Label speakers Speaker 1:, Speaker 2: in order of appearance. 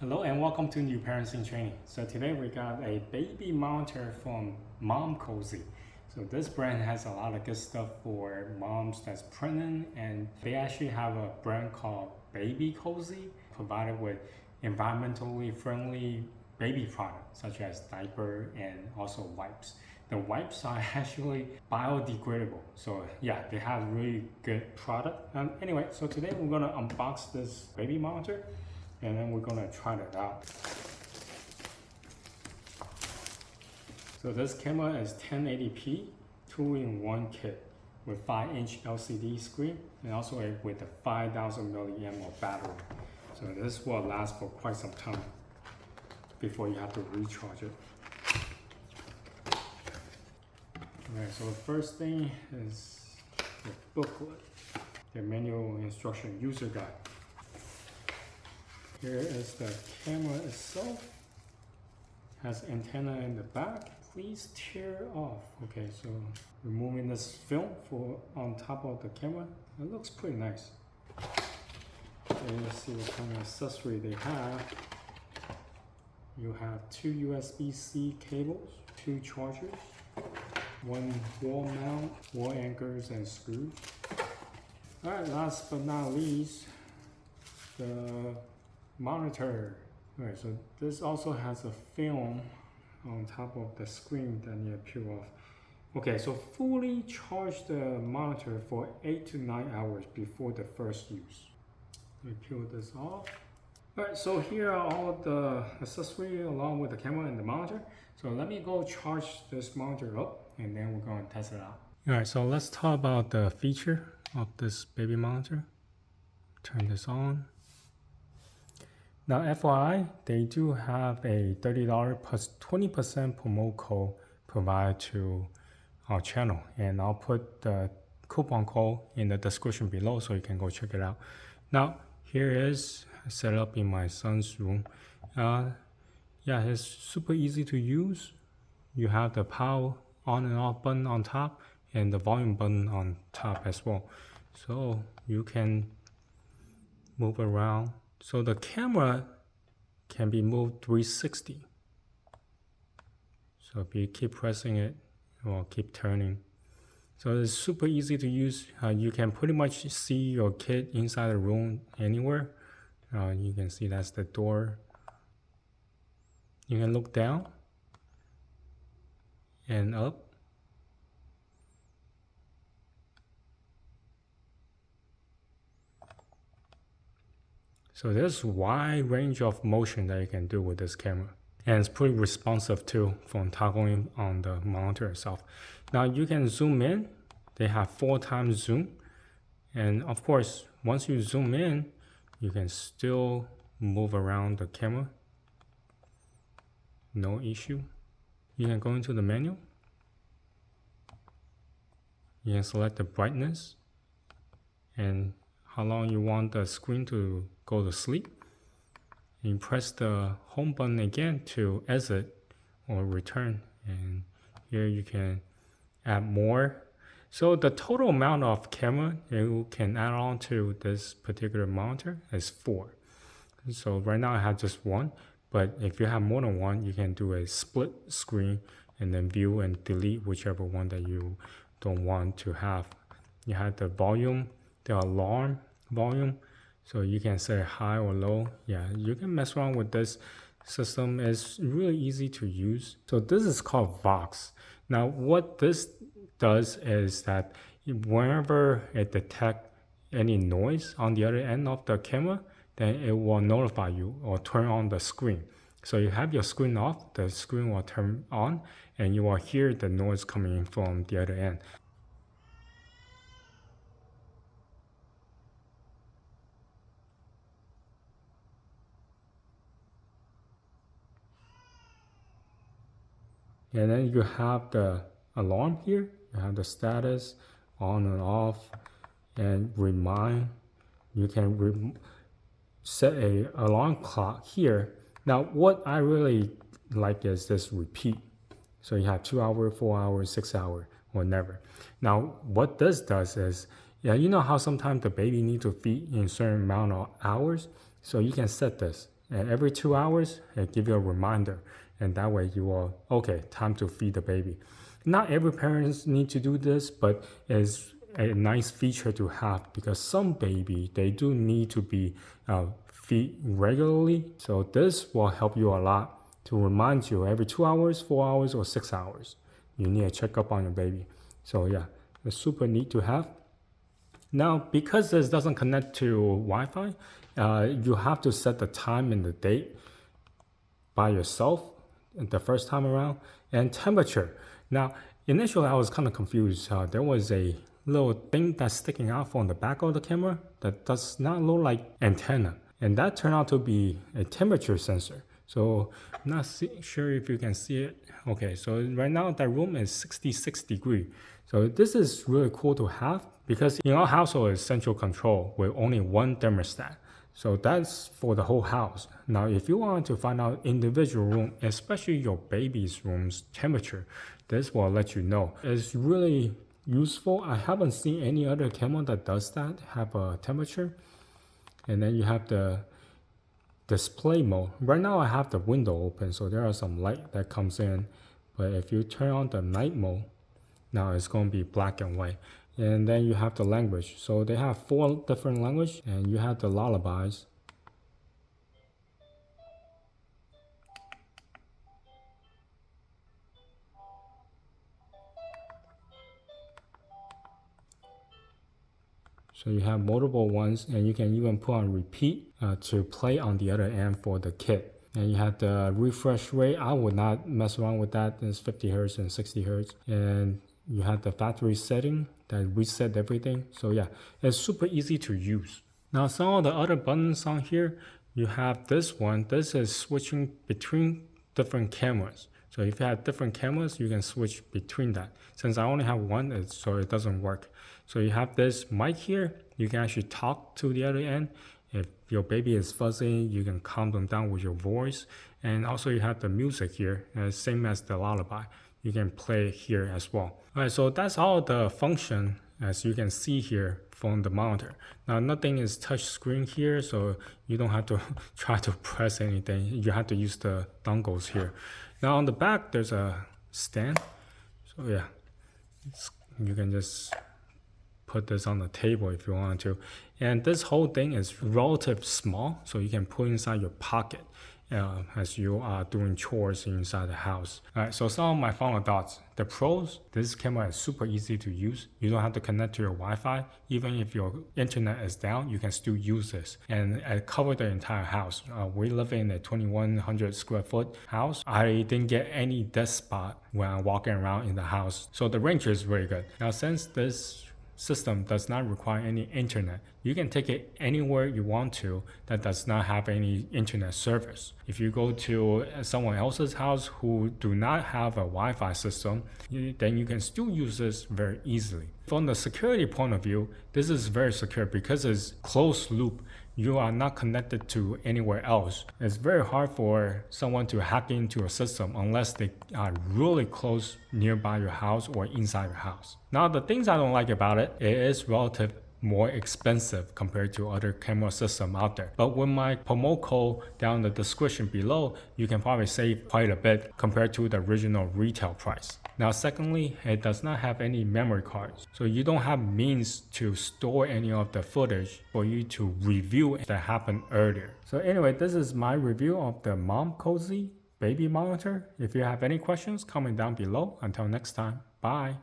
Speaker 1: Hello and welcome to New Parents in Training. So today we got a baby monitor from momcozy. So this brand has a lot of good stuff for moms that's pregnant, and they actually have a brand called Baby Cozy, provided with environmentally friendly baby products such as diaper and also wipes. The wipes are actually biodegradable, so yeah, they have really good product. Anyway, so today we're gonna unbox this baby monitor and then we're gonna try it out. So this camera is 1080p, 2-in-1 kit with 5-inch LCD screen and also with a 5,000 milliamp of battery. So this will last for quite some time before you have to recharge it. Okay, so the first thing is the booklet, the manual instruction user guide. Here is the camera itself. Has antenna in the back. Please tear off. Okay, so removing this film on top of the camera. It looks pretty nice. Okay, let's see what kind of accessory they have. You have 2 USB-C cables, 2 chargers, 1 wall mount, wall anchors and screws. Alright, last but not least, the monitor. Alright, so this also has a film on top of the screen that you peel off. Okay, so fully charge the monitor for 8 to 9 hours before the first use. Let me peel this off. Alright, so here are all the accessories along with the camera and the monitor. So let me go charge this monitor up and then we're going to test it out. Alright, so let's talk about the feature of this baby monitor. Turn this on. Now FYI, they do have a $30 plus 20% promo code provided to our channel, and I'll put the coupon code in the description below so you can go check it out. Now here is set up in my son's room. Yeah, it's super easy to use. You have the power on and off button on top and the volume button on top as well. So you can move around. So the camera can be moved 360. So if you keep pressing it, it will keep turning. So it's super easy to use. You can pretty much see your kid inside the room anywhere. You can see that's the door. You can look down and up. So there's a wide range of motion that you can do with this camera. And it's pretty responsive too from toggling on the monitor itself. Now you can zoom in. They have 4 times zoom. And of course, once you zoom in, you can still move around the camera. No issue. You can go into the menu. You can select the brightness and how long you want the screen to go to sleep. You press the home button again to exit or return, and here you can add more. So the total amount of camera you can add on to this particular monitor is 4. So right now I have just 1, but if you have more than 1, you can do a split screen and then view and delete whichever one that you don't want to have. You have the volume, the alarm volume, so you can set high or low. Yeah, you can mess around with this system. It's really easy to use. So this is called Vox. Now what this does is that whenever it detects any noise on the other end of the camera, then it will notify you or turn on the screen. So you have your screen off, the screen will turn on, and you will hear the noise coming in from the other end. And then you have the alarm here. You have the status, on and off, and remind. You can set a alarm clock here. Now, what I really like is this repeat. So you have 2 hours, 4 hours, 6 hours, or never. Now, what this does is, you know how sometimes the baby needs to feed in a certain amount of hours? So you can set this. And every 2 hours, it give you a reminder. And that way you will, okay, time to feed the baby. Not every parents need to do this, but it's a nice feature to have because some baby, they do need to be feed regularly. So this will help you a lot to remind you every 2 hours, 4 hours, or 6 hours. You need a checkup on your baby. So yeah, it's super neat to have. Now, because this doesn't connect to Wi-Fi, you have to set the time and the date by yourself the first time around. And temperature. Now, initially I was kind of confused. There was a little thing that's sticking out from the back of the camera that does not look like antenna. And that turned out to be a temperature sensor. So I'm not sure if you can see it. Okay, so right now that room is 66 degrees. So this is really cool to have because in our household is central control with only one thermostat. So that's for the whole house. Now, if you want to find out individual room, especially your baby's room's temperature, this will let you know. It's really useful. I haven't seen any other camera that does that, have a temperature. And then you have the display mode. Right now I have the window open, so there are some light that comes in. But if you turn on the night mode, now it's going to be black and white. And then you have the language. So they have 4 different languages, and you have the lullabies. So you have multiple ones, and you can even put on repeat to play on the other end for the kid. And you have the refresh rate. I would not mess around with that. It's 50 hertz and 60 hertz. And you have the factory setting that reset everything. So yeah, it's super easy to use. Now some of the other buttons on here, you have this one. This is switching between different cameras. So if you have different cameras, you can switch between that. Since I only have one, so it doesn't work. So you have this mic here. You can actually talk to the other end. If your baby is fuzzy, you can calm them down with your voice. And also you have the music here, same as the lullaby. You can play here as well. All right, so that's all the function as you can see here from the monitor. Now nothing is touch screen here, so you don't have to try to press anything. You have to use the dongles here. Now on the back, there's a stand. So yeah, you can just put this on the table if you want to. And this whole thing is relatively small, so you can put inside your pocket as you are doing chores inside the house. All right, so some of my final thoughts. The pros, this camera is super easy to use. You don't have to connect to your Wi-Fi. Even if your internet is down, you can still use this. And it covered the entire house. We live in a 2,100 square foot house. I didn't get any dead spot when I'm walking around in the house. So the range is really good. Now since this system does not require any internet, you can take it anywhere you want to that does not have any internet service. If you go to someone else's house who do not have a Wi-Fi system, then you can still use this very easily. From the security point of view, this is very secure because it's closed loop. You are not connected to anywhere else. It's very hard for someone to hack into a system unless they are really close nearby your house or inside your house. Now, the things I don't like about it, it is relative more expensive compared to other camera system out there. But with my promo code down in the description below, you can probably save quite a bit compared to the original retail price. Now secondly, it does not have any memory cards. So you don't have means to store any of the footage for you to review that happened earlier. So anyway, this is my review of the momcozy baby monitor. If you have any questions, comment down below. Until next time, bye.